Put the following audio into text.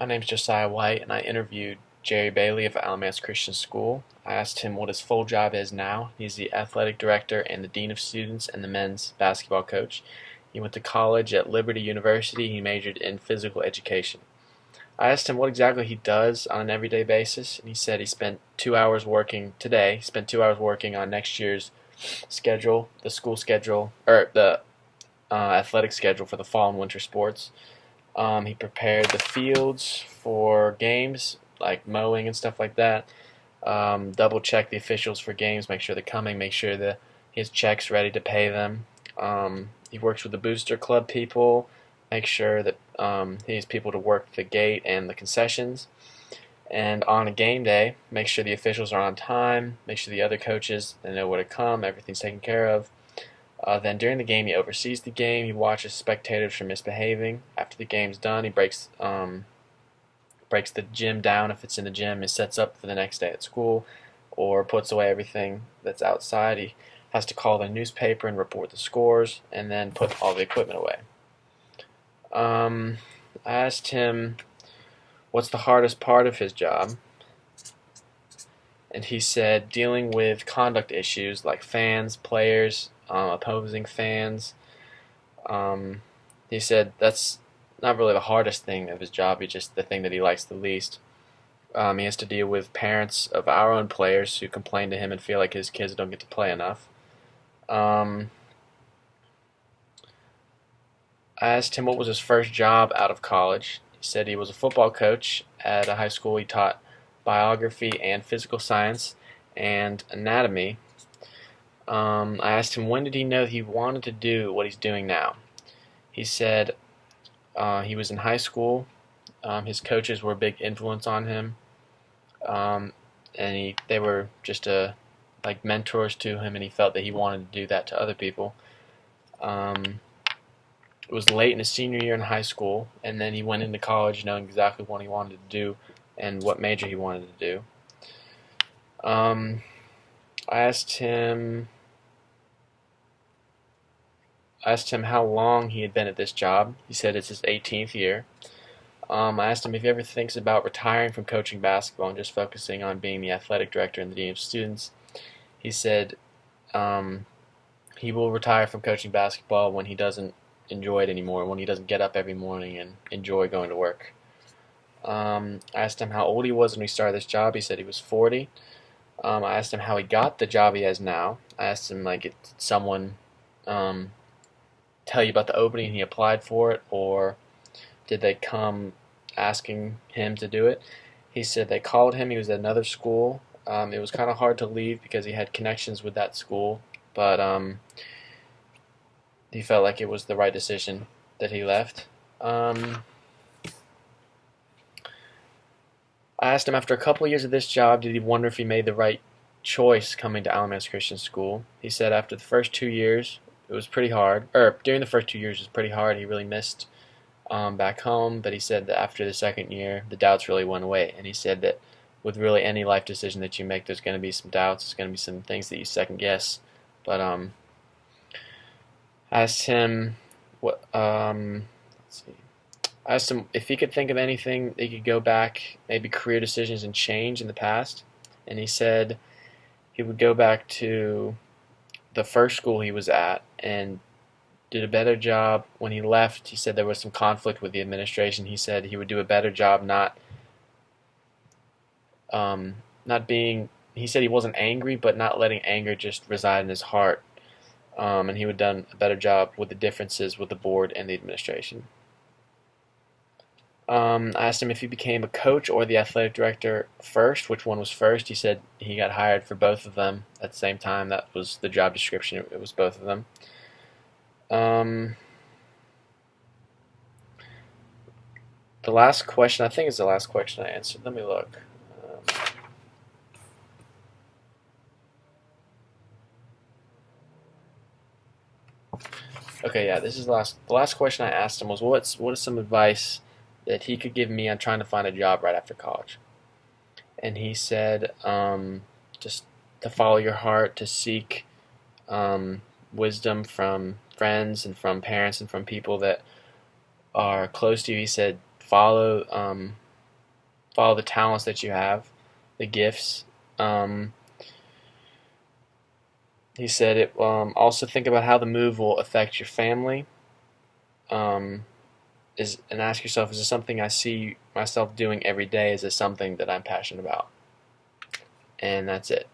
My name's Josiah White, and I interviewed Jerry Bailey of Alamance Christian School. I asked him what his full job is now. He's the athletic director and the dean of students and the men's basketball coach. He went to college at Liberty University. He majored in physical education. I asked him what exactly he does on an everyday basis, and he said he spent 2 hours working today. He spent 2 hours working on next year's schedule, the school schedule, or the athletic schedule for the fall and winter sports. He prepared the fields for games, like mowing and stuff like that. Double check the officials for games, make sure they're coming, make sure that his check's ready to pay them. He works with the booster club people, make sure that he has people to work the gate and the concessions. And on a game day, make sure the officials are on time, make sure the other coaches they know where to come, everything's taken care of. Then during the game, he oversees the game. He watches spectators from misbehaving. After the game's done, he breaks the gym down if it's in the gym, and sets up for the next day at school, or puts away everything that's outside. He has to call the newspaper and report the scores, and then put all the equipment away. I asked him what's the hardest part of his job, and he said dealing with conduct issues like fans, players, opposing fans. He said that's not really the hardest thing of his job, it's just the thing that he likes the least. He has to deal with parents of our own players who complain to him and feel like his kids don't get to play enough. I asked him what was his first job out of college. He said he was a football coach at a high school. He taught biography and physical science and anatomy. I asked him when did he know he wanted to do what he's doing now. He said he was in high school. His coaches were a big influence on him, and they were just like mentors to him, and he felt that he wanted to do that to other people. It was late in his senior year in high school, and then he went into college knowing exactly what he wanted to do and what major he wanted to do. I asked him how long he had been at this job. He said it's his 18th year. I asked him if he ever thinks about retiring from coaching basketball and just focusing on being the athletic director and the dean of students. He said he will retire from coaching basketball when he doesn't enjoy it anymore, when he doesn't get up every morning and enjoy going to work. I asked him how old he was when he started this job. He said he was 40. I asked him how he got the job he has now. I asked him, like, did someone tell you about the opening and he applied for it, or did they come asking him to do it? He said they called him. He was at another school. It was kind of hard to leave because he had connections with that school, but he felt like it was the right decision that he left. I asked him after a couple of years of this job, did he wonder if he made the right choice coming to Alamance Christian School. He said after the first 2 years, it was pretty hard, or during the first 2 years it was pretty hard. He really missed back home, but he said that after the second year, the doubts really went away, and he said that with really any life decision that you make, there's going to be some doubts, there's going to be some things that you second guess, but I asked him what, let's see, I asked him if he could think of anything that he could go back, maybe career decisions and change in the past, and he said he would go back to the first school he was at and did a better job. When he left, he said there was some conflict with the administration. He said he would do a better job not being, he said he wasn't angry, but not letting anger just reside in his heart, and he would have done a better job with the differences with the board and the administration. I asked him if he became a coach or the athletic director first, which one was first. He said he got hired for both of them at the same time. That was the job description. It was both of them. The last question, I think, is the last question I answered. Let me look. Okay, yeah, this is the last question I asked him was what is some advice that he could give me on trying to find a job right after college. And he said just to follow your heart, to seek wisdom from friends and from parents and from people that are close to you. He said follow follow the talents that you have, the gifts. Um, he said it. Also think about how the move will affect your family. Um, and ask yourself, is this something I see myself doing every day? Is this something that I'm passionate about? And that's it.